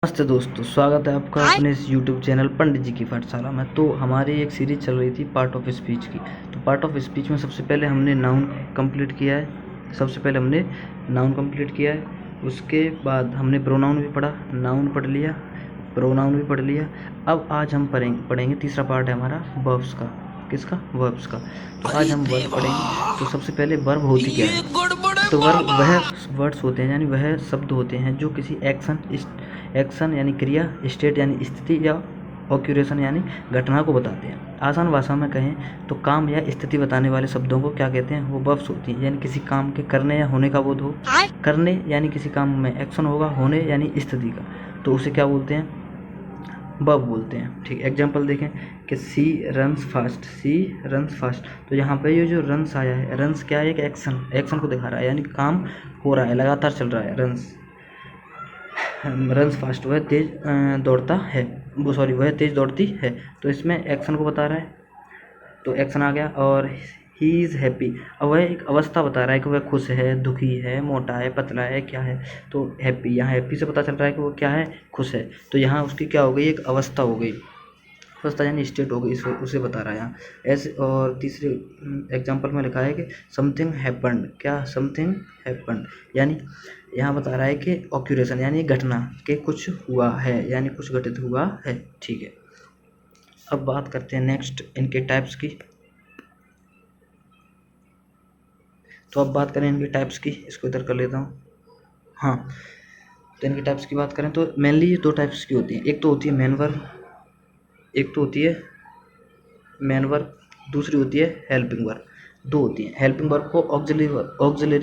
नमस्ते दोस्तों, स्वागत है आपका अपने इस यूट्यूब चैनल पंडित जी की पाठशाला में। तो हमारी एक सीरीज चल रही थी पार्ट ऑफ स्पीच की। तो पार्ट ऑफ स्पीच में सबसे पहले हमने नाउन कंप्लीट किया है। उसके बाद हमने प्रोनाउन भी पढ़ा, नाउन पढ़ लिया, प्रोनाउन भी पढ़ लिया। अब आज हम पढ़ेंगे तीसरा पार्ट है हमारा वर्ब्स का। किसका? वर्ब्स का। तो आज हम वर्ब पढ़ेंगे। तो सबसे पहले वर्ब होती क्या है? तो वर्ब वह वर्ड्स होते हैं, यानी वह शब्द होते हैं जो किसी एक्शन यानी क्रिया, स्टेट यानी स्थिति, या ऑक्यूरेशन यानी घटना को बताते हैं। आसान भाषा में कहें तो काम या स्थिति बताने वाले शब्दों को क्या कहते हैं? वो वर्ब्स होती हैं। यानी किसी काम के करने या होने का बोध हो। करने यानी किसी काम में एक्शन होगा, होने यानी स्थिति का, तो उसे क्या बोलते हैं? वर्ब बोलते हैं। ठीक, एग्जाम्पल देखें कि सी रन्स फास्ट। तो यहाँ पे ये जो रन्स आया है, रन्स क्या है? एक एक्शन को दिखा रहा है, यानी काम हो रहा है, लगातार चल रहा है। रन्स फास्ट, वह तेज दौड़ता है, वह तेज दौड़ती है। तो इसमें एक्शन को बता रहा है, तो एक्शन आ गया। और ही इज़ हैप्पी, अब वह एक अवस्था बता रहा है कि वह खुश है, दुखी है, मोटा है, पतला है, क्या है। तो हैप्पी, यहाँ हैप्पी से पता चल रहा है कि वो क्या है? खुश है। तो यहाँ उसकी क्या हो गई? एक अवस्था हो गई, अवस्था यानी स्टेट हो गई, उसे बता रहा है यहाँ ऐसे। और तीसरे एग्जाम्पल में लिखा है कि समथिंग हैपन्ड, क्या? समथिंग हैपन्ड, यानी यहाँ बता रहा है कि ऑक्यूरेशन यानी घटना के कुछ हुआ है, यानी कुछ घटित हुआ है। ठीक है, अब बात करते हैं नेक्स्ट इनके टाइप्स की। तो अब बात करें इनके टाइप्स की, इसको इधर कर लेता हूँ। हाँ, तो इनके टाइप्स की बात करें तो मेनली ये दो टाइप्स की होती हैं। एक तो होती है मेन वर्ब, दूसरी होती है हेल्पिंग वर्ब। दो होती हैं। हेल्पिंग वर्ब को ऑक्सिलरी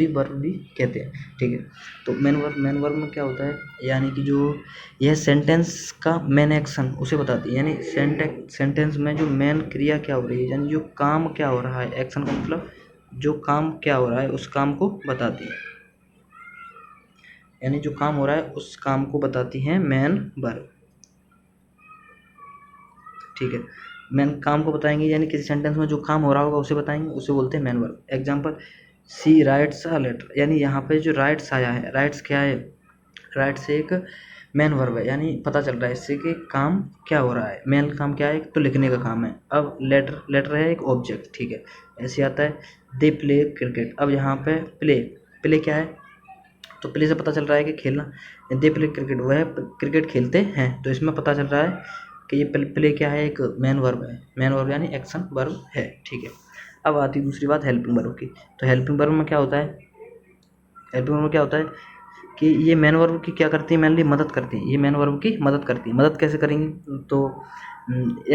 वर्ब भी कहते हैं। ठीक है, तो मेन वर्ब में क्या होता है? यानी कि जो यह सेंटेंस का मेन एक्शन उसे बताती है, यानी सेंटेंस में जो मेन क्रिया क्या हो रही है, यानी जो काम क्या हो रहा है, एक्शन का मतलब जो काम क्या हो रहा है उस काम को बताती है, यानी जो काम हो रहा है उस काम को बताती है मेन वर्ब। ठीक है, मेन काम को बताएंगे, यानी किसी सेंटेंस में जो काम हो रहा होगा उसे बताएंगे, उसे बोलते हैं main verb. Example, she writes a letter, यानी यहाँ पे जो राइट्स आया है, राइट्स क्या है? राइट्स एक मेन वर्ब है, यानी पता चल रहा है इससे कि काम क्या हो रहा है। मेन काम क्या है? तो लिखने का काम है। अब लेटर है एक ऑब्जेक्ट। ठीक है, ऐसे आता है दे प्ले क्रिकेट। अब यहाँ पे प्ले क्या है? तो प्ले से पता चल रहा है कि खेलना। दे प्ले क्रिकेट, वह क्रिकेट खेलते हैं। तो इसमें पता चल रहा है कि ये प्ले क्या है? एक मेन वर्ब है। मेन वर्ब यानी एक्शन वर्ब है। ठीक है, अब आती है दूसरी बात हेल्पिंग वर्ब की। तो हेल्पिंग वर्ब में क्या होता है? कि ये मेन वर्ब की क्या करती है? मेनली मदद करती है। ये मेन वर्ब की मदद करती है। मदद कैसे करेंगी? तो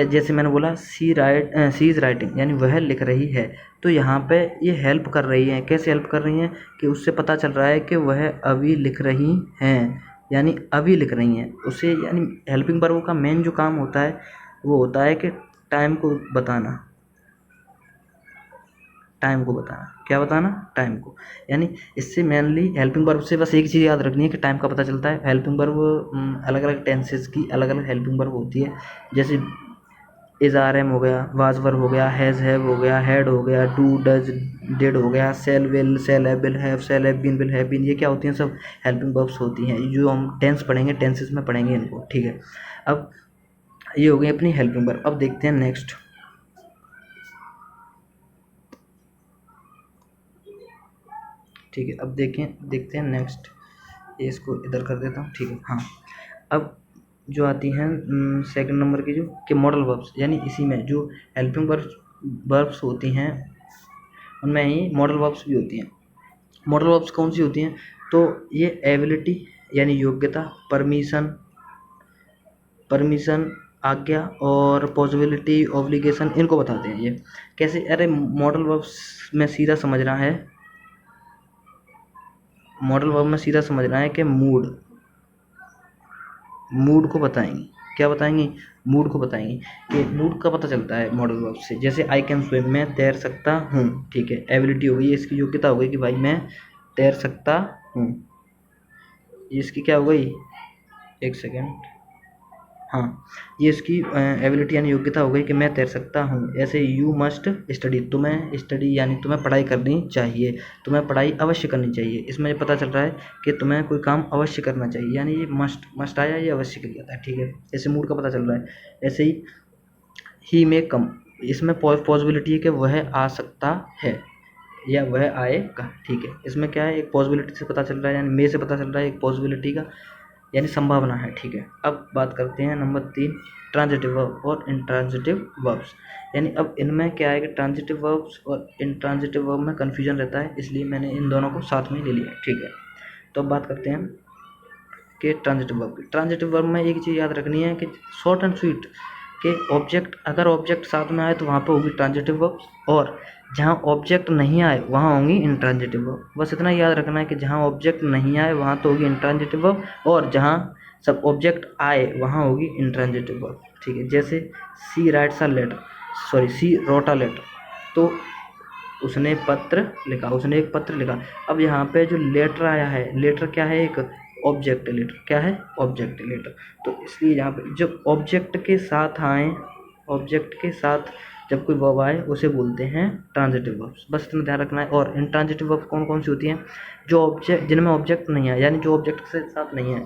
जैसे मैंने बोला सी इज़ राइटिंग, यानी वह लिख रही है। तो यहाँ पे ये हेल्प कर रही है। कैसे हेल्प कर रही हैं? कि उससे पता चल रहा है कि वह अभी लिख रही हैं, यानी अभी लिख रही हैं उसे। यानी हेल्पिंग वर्ब का मेन जो काम होता है वो होता है कि टाइम को बताना। क्या बताना? टाइम को। यानी इससे मेनली हेल्पिंग वर्ब से बस एक चीज़ याद रखनी है कि टाइम का पता चलता है। हेल्पिंग वर्ब अलग अलग टेंसेस की अलग अलग हेल्पिंग वर्ब होती है। जैसे इज आर एम हो गया, वाज वर्ब हो गया, हैज़ हैव हो गया, हैड हो गया, डू डज डिड हो गया, shall will, shall have, will have been. ये क्या होती हैं? सब हेल्पिंग वर्ब्स होती हैं। जो हम टेंस पढ़ेंगे, टेंसेस में पढ़ेंगे इनको। ठीक है, अब ये हो गई अपनी हेल्पिंग वर्ब। अब देखते हैं नेक्स्ट। ठीक है, अब देखते हैं नेक्स्ट। ये इसको इधर कर देता हूँ। ठीक है, हाँ, अब जो आती हैं सेकंड नंबर की जो कि मॉडल वर्ब्स, यानी इसी में जो हेल्पिंग वर्ब्स होती हैं उनमें ही मॉडल वर्ब्स भी होती हैं। मॉडल वर्ब्स कौन सी होती हैं? तो ये एबिलिटी यानी योग्यता, परमिशन आज्ञा, और पॉसिबिलिटी ऑब्लिगेशन, इनको बताते हैं। ये कैसे? अरे मॉडल वर्ब्स में सीधा समझना है, कि मूड को बताएंगी। क्या बताएंगी? मूड को बताएंगी। कि मूड का पता चलता है मॉडल वर्ब से। जैसे आई कैन स्विम, मैं तैर सकता हूँ। ठीक है, एबिलिटी हो गई, इसकी योग्यता हो गई कि भाई मैं तैर सकता हूँ। इसकी क्या हो गई? एक सेकेंड, हाँ, ये इसकी एबिलिटी यानी योग्यता हो गई कि मैं तैर सकता हूँ। ऐसे यू मस्ट स्टडी, तुम्हें स्टडी यानी तुम्हें पढ़ाई करनी चाहिए, तुम्हें पढ़ाई अवश्य करनी चाहिए। इसमें ये पता चल रहा है कि तुम्हें कोई काम अवश्य करना चाहिए, यानी ये मस्ट आया, ये अवश्य कर जाता है, ठीक है। ऐसे मूड का पता चल रहा है। ऐसे ही में कम, इसमें पॉसिबिलिटी है कि वह आ सकता है या वह आएगा, ठीक है। इसमें क्या है, एक पॉसिबिलिटी से पता चल रहा है, यानी मे से पता चल रहा है एक पॉसिबिलिटी का, यानी संभावना है, ठीक है। अब बात करते हैं नंबर 3, ट्रांजिटिव वर्ब और इंट्रांजिटिव वर्ब्स। यानी अब इनमें क्या है कि ट्रांजिटिव वर्ब्स और इंट्रांजिटिव वर्ब में कन्फ्यूजन रहता है, इसलिए मैंने इन दोनों को साथ में ले लिया, ठीक है। तो अब बात करते हैं कि ट्रांजिटिव वर्ब की। ट्रांजिटिव वर्ब में एक चीज़ याद रखनी है कि शॉर्ट एंड स्वीट के ऑब्जेक्ट, अगर ऑब्जेक्ट साथ में आए तो वहाँ पे होगी ट्रांजिटिव वर्ब, और जहाँ ऑब्जेक्ट नहीं आए वहाँ होंगी इंट्रांजिटिव वर्ब। बस इतना याद रखना है कि जहाँ ऑब्जेक्ट नहीं आए वहाँ तो होगी इंट्रांजिटिव वर्ब, और जहाँ सब ऑब्जेक्ट आए वहाँ होगी इंट्रांजिटिव वर्ब, ठीक है। जैसे she writes a letter, sorry she wrote a letter, तो उसने पत्र लिखा, उसने एक पत्र लिखा। अब यहाँ पे जो लेटर आया है, लेटर क्या है, एक ऑब्जेक्ट लेटर, क्या है, ऑब्जेक्ट लेटर। तो इसलिए यहाँ पे जब ऑब्जेक्ट के साथ आए, ऑब्जेक्ट के साथ जब कोई वर्ब आए उसे बोलते हैं ट्रांजिटिव वर्ब्स, बस इतना ध्यान रखना है। और इंट्रांजिटिव वर्ब कौन कौन सी होती हैं, जो ऑब्जेक्ट, जिनमें ऑब्जेक्ट नहीं है, यानी जो ऑब्जेक्ट के साथ नहीं है।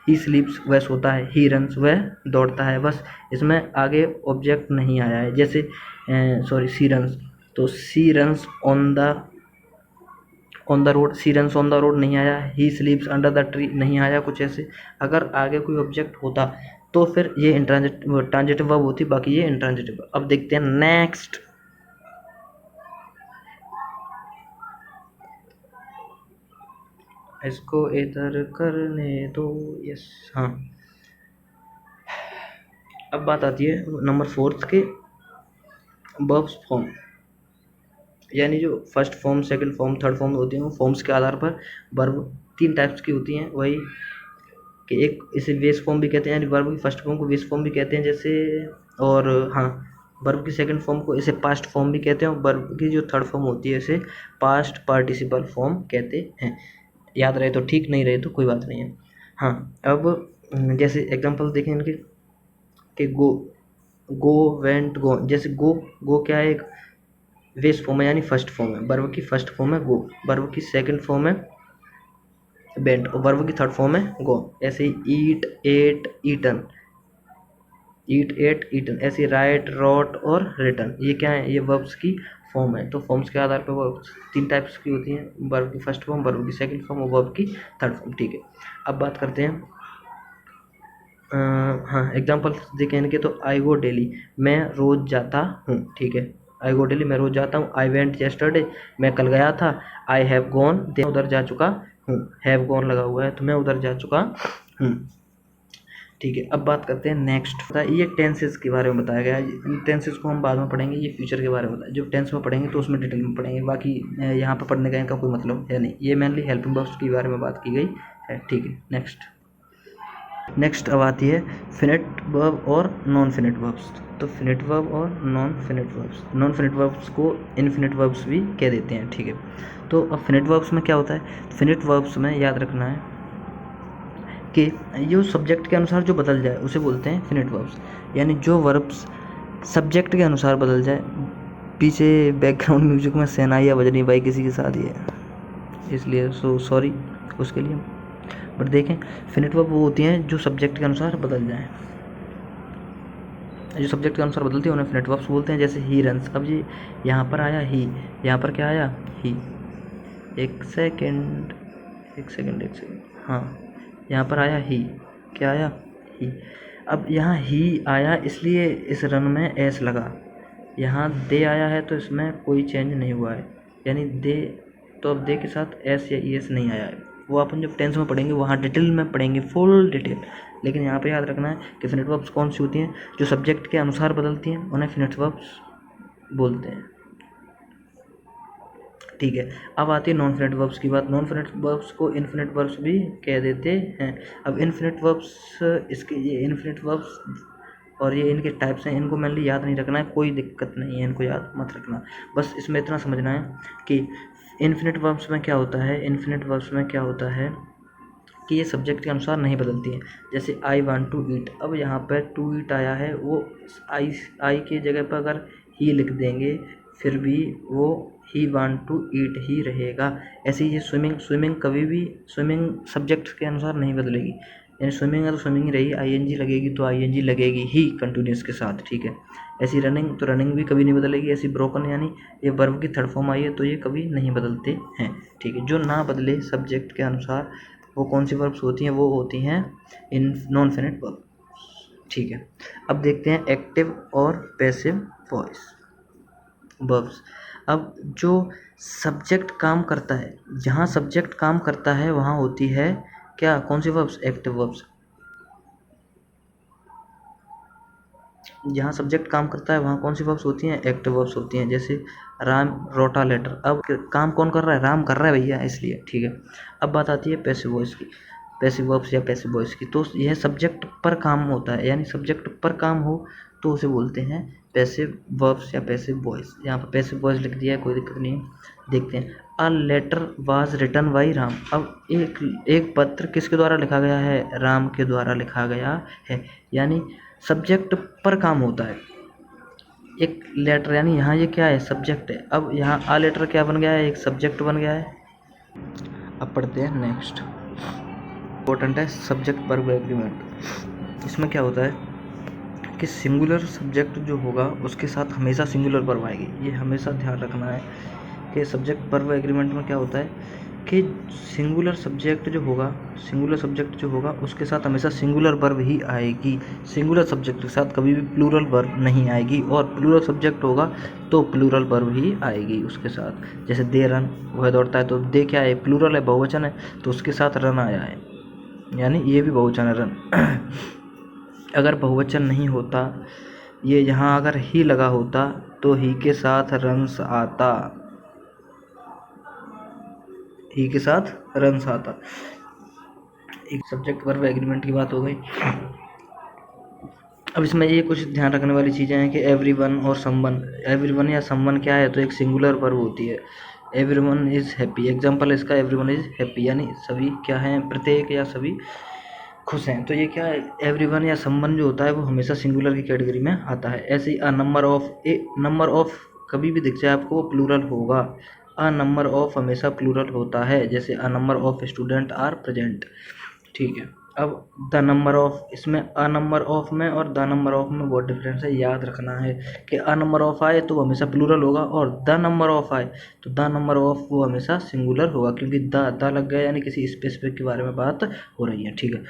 ही स्लीप्स, वह सोता है, ही रन्स, वह दौड़ता है, बस इसमें आगे ऑब्जेक्ट नहीं आया है। जैसे सॉरी सी रन्स, तो she runs on the road, she runs on the road नहीं आया, he sleeps under the tree नहीं आया, कुछ ऐसे। अगर आगे कोई ऑब्जेक्ट होता तो फिर ये ट्रांजिटिव वर्ब होती, बाकी ये इंट्रांजिटिव वर्ब। अब देखते हैं नेक्स्ट, इसको इधर करने दो, यस, हाँ। अब बात आती है नंबर 4 के वर्ब्स फॉर्म, यानी जो first form, second form, third form होती हैं, वो फॉर्म्स के आधार पर वर्ब 3 टाइप्स की होती हैं। वही कि एक इसे बेस फॉर्म भी कहते हैं, यानी वर्ब की फर्स्ट फॉर्म को बेस फॉर्म भी कहते हैं, जैसे, और हाँ, वर्ब की सेकंड फॉर्म को इसे पास्ट फॉर्म भी कहते हैं, और वर्ब की जो थर्ड फॉर्म होती है इसे पास्ट पार्टिसिपल फॉर्म कहते हैं। याद रहे तो ठीक, नहीं रहे तो कोई बात नहीं है। हाँ, अब जैसे एग्जाम्पल देखें इनके, कि गो वेंट गो। जैसे गो क्या है, एक बेस फॉर्म है, यानी फर्स्ट फॉर्म है, वर्ब की फर्स्ट फॉर्म है गो, वर्ब की सेकंड फॉर्म है वेंट, और वर्ब की थर्ड फॉर्म है गो। ऐसे ही ईट, एट, ईटन, ईट, एट, ईटन। ऐसे राइट, रॉट और रिटन, ये क्या है, ये वर्ब्स की फॉर्म है। तो फॉर्म्स के आधार पर वर्ब्स 3 टाइप्स की होती हैं, वर्ब की फर्स्ट फॉर्म, वर्ब की सेकंड फॉर्म और वर्ब की थर्ड फॉर्म, ठीक है। अब बात करते हैं हाँ, एग्जाम्पल देखें इनके, तो आई गो डेली, मैं रोज जाता हूँ, ठीक है। आई गो डेली, मैं रोज जाता हूँ। आई वेंट येस्टरडे, मैं कल गया था। आई हैव गॉन, उधर जा चुका हूँ, हैव गॉन लगा हुआ है, तो मैं उधर जा चुका हूँ, ठीक है। अब बात करते हैं नेक्स्ट, ये टेंसेस के बारे में बताया गया है। टेंसेस को हम बाद में पढ़ेंगे, ये फ्यूचर के बारे में बताया, जो टेंस में पढ़ेंगे तो उसमें डिटेल में पढ़ेंगे, बाकी यहाँ पर पढ़ने का इनका कोई मतलब है नहीं। ये मेनली हेल्पिंग वर्ब्स के बारे में बात की गई है, ठीक है। नेक्स्ट अब आती है फिनिट वर्ब और नॉन फिनिट वर्ब्स। तो फिनिट वर्ब और non finite verbs, non finite verbs को इनफिनिट वर्ब्स भी कह देते हैं, ठीक है। तो अब फिनिट वर्ब्स में क्या होता है, फिनिट वर्ब्स में याद रखना है कि जो सब्जेक्ट के अनुसार जो बदल जाए उसे बोलते हैं फिनिट वर्ब्स, यानी जो वर्ब्स सब्जेक्ट के अनुसार बदल जाए। पीछे बैकग्राउंड म्यूजिक में शहनाइयाँ बज रही भाई किसी के साथ, ये इसलिए सॉरी उसके लिए। बट देखें, फिनिट वर्ब वो होती हैं जो सब्जेक्ट के अनुसार बदल जाएं, जो सब्जेक्ट के अनुसार बदलती है उन्हें फिनिट वर्ब्स बोलते हैं। जैसे ही रन्स, अब ये यहाँ पर आया ही, यहाँ पर क्या आया, ही। एक सेकेंड, हाँ, यहाँ पर आया ही, क्या आया, ही। अब यहाँ ही आया इसलिए इस रन में एस लगा, यहाँ दे आया है तो इसमें कोई चेंज नहीं हुआ है, यानी दे, तो अब दे के साथ एस या ई एस नहीं आया है। वो अपन जब टेंस में पढ़ेंगे वहाँ डिटेल में पढ़ेंगे, फुल डिटेल। लेकिन यहाँ पे याद रखना है कि फिनिट वर्ब्स कौन सी होती हैं, जो सब्जेक्ट के अनुसार बदलती हैं उन्हें फिनिट वर्ब्स बोलते हैं, ठीक है। अब आती है नॉन फिनिट वर्ब्स की बात। नॉन फिनिट वर्ब्स को इनफिनिट वर्ब्स भी कह देते हैं। अब इनफिनिट वर्ब्स, इसके ये इनफिनिट वर्ब्स और ये इनके टाइप्स हैं, इनको मेनली याद नहीं रखना है, कोई दिक्कत नहीं है, इनको याद मत रखना। बस इसमें इतना समझना है कि इनफिनिट वर्ब्स में क्या होता है, इनफिनिट वर्ब्स में क्या होता है कि ये सब्जेक्ट के अनुसार नहीं बदलती हैं। जैसे आई वांट टू ईट, अब यहाँ पर टू ईट आया है, वो आई की जगह पर अगर ही लिख देंगे फिर भी वो ही वांट टू ईट ही रहेगा। ऐसे ही ये स्विमिंग कभी भी स्विमिंग सब्जेक्ट के अनुसार नहीं बदलेगी, यानी स्विमिंग है तो स्विमिंग ही रहेगी, आईएनजी लगेगी तो आईएनजी लगेगी ही कंटिन्यूस के साथ, ठीक है। ऐसी रनिंग तो रनिंग भी कभी नहीं बदलेगी। ऐसी ब्रोकन यानी ये वर्ब की थर्ड फॉर्म आई है तो ये कभी नहीं बदलते हैं, ठीक है। जो ना बदले सब्जेक्ट के अनुसार वो कौन सी वर्ब्स होती हैं, वो होती हैं इन नॉन फिनिट वर्ब, ठीक है। अब देखते हैं एक्टिव और पैसिव वॉइस वर्ब्स। अब जो सब्जेक्ट काम करता है, जहाँ सब्जेक्ट काम करता है वहाँ होती है क्या, कौन सी वर्ब्स, एक्टिव वर्ब्स। जहाँ सब्जेक्ट काम करता है वहाँ कौन सी वर्ब्स होती हैं, एक्टिव वर्ब्स होती हैं। जैसे राम रोटा लेटर, अब काम कौन कर रहा है, राम कर रहा है भैया, इसलिए, ठीक है। अब बात आती है पैसिव वॉइस की, पैसिव वर्ब्स या पैसिव वॉइस की। तो यह सब्जेक्ट पर काम होता है, यानी सब्जेक्ट पर काम हो तो उसे बोलते हैं पैसिव वर्ब्स या पैसिव वॉइस। यहाँ पर पैसिव वॉइस लिख दिया है, कोई दिक्कत नहीं है। देखते हैं, a letter was written by Ram. अब एक पत्र किसके द्वारा लिखा गया है, राम के द्वारा लिखा गया है, यानी सब्जेक्ट पर काम होता है एक लेटर, यानी यहाँ ये क्या है, सब्जेक्ट है। अब यहाँ आ लेटर क्या बन गया है, एक सब्जेक्ट बन गया है। अब पढ़ते हैं नेक्स्ट, इम्पोर्टेंट है सब्जेक्ट वर्ब एग्रीमेंट। इसमें क्या होता है कि सिंगुलर सब्जेक्ट जो होगा उसके साथ हमेशा सिंगुलर वर्ब आएगी, ये हमेशा ध्यान रखना है कि सब्जेक्ट वर्ब एग्रीमेंट में क्या होता है कि सिंगुलर सब्जेक्ट जो होगा उसके साथ हमेशा सिंगुलर वर्ब ही आएगी। सिंगुलर सब्जेक्ट के साथ कभी भी प्लूरल वर्ब नहीं आएगी, और प्लूरल सब्जेक्ट होगा तो प्लूरल वर्ब ही आएगी उसके साथ। जैसे दे रन, वह दौड़ता है, तो दे क्या है, प्लूरल है, बहुवचन है, तो उसके साथ रन आया है, यानी ये भी बहुवचन है रन। अगर बहुवचन नहीं होता, ये यहाँ अगर ही लगा होता तो ही के साथ रन्स आता, ही के साथ रन्स आता। एक सब्जेक्ट वर्ब एग्रीमेंट की बात हो गई। अब इसमें ये कुछ ध्यान रखने वाली चीज़ें हैं कि एवरीवन और समवन। एवरीवन या समवन क्या है, तो एक सिंगुलर वर्ब होती है। एवरीवन इज़ हैप्पी, एग्जाम्पल इसका एवरीवन इज़ हैप्पी, यानी सभी क्या हैं, प्रत्येक या सभी खुश हैं। तो ये क्या है, एवरीवन या समवन जो होता है वो हमेशा सिंगुलर की कैटेगरी में आता है। ऐसे ही नंबर ऑफ कभी भी दिख जाए आपको वो प्लूरल होगा। अ नंबर ऑफ हमेशा प्लूरल होता है, जैसे a number of student are present, ठीक है। अब द नंबर ऑफ, इसमें अ नंबर ऑफ में और द नंबर ऑफ में बहुत डिफरेंस है, याद रखना है कि अ नंबर ऑफ आए तो वो हमेशा प्लूरल होगा, और द नंबर ऑफ आए तो द नंबर ऑफ वो हमेशा सिंगुलर होगा, क्योंकि द लग गया यानी किसी स्पेसिफिक के बारे में बात हो रही है, ठीक है।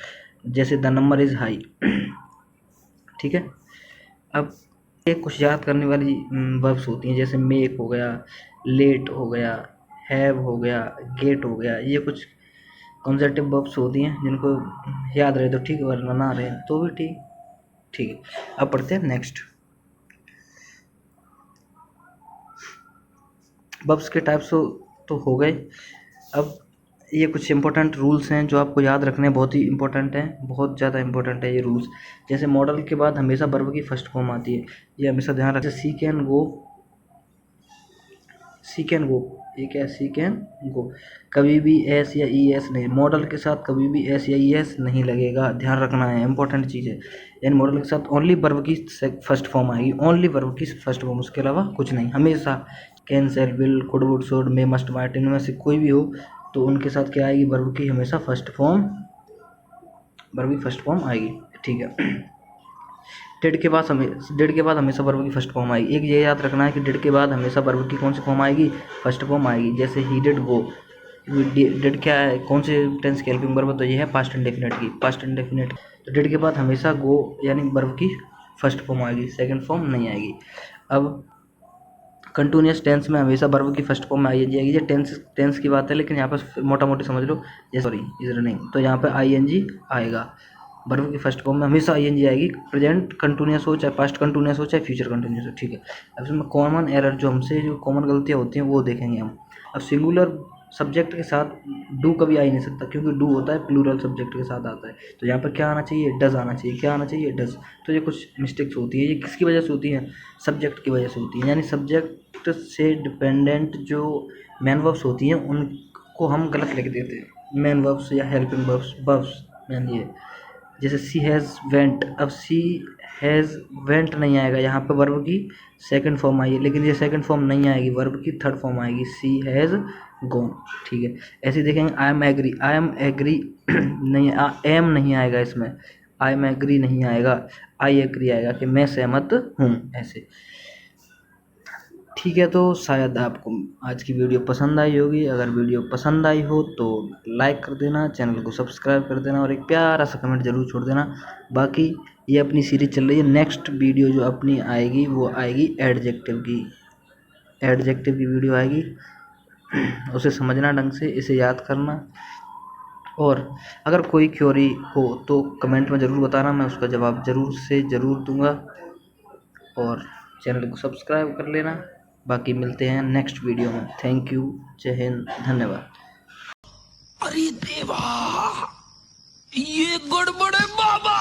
जैसे द नंबर इज़ हाई, ठीक है। अब ये कुछ याद करने वाली वर्ब्स होती हैं, जैसे मेक हो गया, लेट हो गया, हैव हो गया, गेट हो गया। ये कुछ कॉन्जर्टिव वर्ब्स होती हैं जिनको याद रहे तो ठीक, वरना ना रहे तो भी ठीक, ठीक है। अब पढ़ते हैं नेक्स्ट, वर्ब्स के टाइप्स तो हो गए। अब ये कुछ इंपॉर्टेंट रूल्स हैं जो आपको याद रखने बहुत ही इंपॉर्टेंट हैं, बहुत ज़्यादा इंपॉर्टेंट है ये रूल्स। जैसे मॉडल के बाद हमेशा वर्ब की फर्स्ट फॉर्म आती है, ये हमेशा ध्यान रखें। सी can go, C can go, ये क्या है, सी कैन गो, कभी भी एस या ई एस नहीं, मॉडल के साथ कभी भी एस या ई एस नहीं लगेगा, ध्यान रखना है, इंपॉर्टेंट चीज़ है। यानी मॉडल के साथ ओनली वर्ब की फर्स्ट फॉर्म आएगी, ओनली वर्ब की फर्स्ट फॉर्म, उसके अलावा कुछ नहीं। हमेशा can, shall, will, could, would, should, may, must, might, इनमें से कोई भी हो तो उनके साथ क्या आएगी, वर्ब की हमेशा फर्स्ट फॉर्म, वर्ब की फर्स्ट फॉर्म आएगी, ठीक है। डिड के बाद हमेशा वर्ब की फर्स्ट फॉर्म आएगी। एक ये याद रखना है कि डिड के बाद हमेशा वर्ब की कौन सी फॉर्म आएगी, फर्स्ट फॉर्म आएगी। जैसे ही डिड गो, डिड क्या है, कौन से टेंस की हेल्पिंग वर्ब, तो ये है पास्ट इंडेफिनिट की, पास्ट इंडेफिनिट। तो डिड के बाद हमेशा गो यानी वर्ब की फर्स्ट फॉर्म आएगी, सेकंड फॉर्म नहीं आएगी। अब कंटिन्यूस टेंस में हमेशा वर्ब की फर्स्ट फॉर्म में आईएनजी आएगी। ये टेंस की बात है, लेकिन यहाँ पर मोटा मोटी समझ लो, जैसे सॉरी इज रनिंग, तो यहाँ पर आईएनजी आएगा, वर्ब की फर्स्ट फॉर्म में हमेशा आईएनजी आएगी। प्रेजेंट कंटिन्यूस हो, चाहे पास्ट कंटिन्यूस हो, चाहे फ्यूचर कंटिन्यूस हो, ठीक है। अब इसमें कॉमन एरर जो हमसे जो कॉमन गलतियाँ होती हैं वो देखेंगे हम। अब सिंगुलर सब्जेक्ट के साथ डू कभी आ ही नहीं सकता, क्योंकि डू होता है प्लूरल सब्जेक्ट के साथ आता है। तो यहाँ पर क्या आना चाहिए, डज आना चाहिए, क्या आना चाहिए, डज। तो ये कुछ मिस्टेक्स होती है, ये किसकी वजह से होती है, सब्जेक्ट की वजह से होती है। यानी सब्जेक्ट से डिपेंडेंट जो मैन वर्ब्स होती हैं उनको हम गलत लिख देते हैं, मेन वर्ब्स या हेल्पिंग वर्ब्स, वर्ब्स मेन ये। जैसे सी हैज़ वेंट, अब सी हैज़ वेंट नहीं आएगा, यहाँ पे वर्ब की सेकंड फॉर्म आई है, लेकिन ये सेकंड फॉर्म नहीं आएगी, वर्ब की थर्ड फॉर्म आएगी, सी हैज़ गॉन। ठीक है, ऐसे देखेंगे I am agree, I am agree नहीं, एम नहीं आएगा इसमें, आई एम एग्री नहीं आएगा, आई एग्री आएगा कि मैं सहमत हूँ, ऐसे। ठीक है, तो शायद आपको आज की वीडियो पसंद आई होगी। अगर वीडियो पसंद आई हो तो लाइक कर देना, चैनल को सब्सक्राइब कर देना और एक प्यारा सा कमेंट ज़रूर छोड़ देना। बाकी ये अपनी सीरीज चल रही है, नेक्स्ट वीडियो जो अपनी आएगी वो आएगी एडजेक्टिव की, एडजेक्टिव की वीडियो आएगी। उसे समझना ढंग से, इसे याद करना, और अगर कोई क्वेरी हो तो कमेंट में ज़रूर बताना, मैं उसका जवाब ज़रूर से ज़रूर दूंगा। और चैनल को सब्सक्राइब कर लेना। बाकी मिलते हैं नेक्स्ट वीडियो में। थैंक यू, जय हिंद, धन्यवाद। अरे देवा, ये गड़बड़ है बाबा।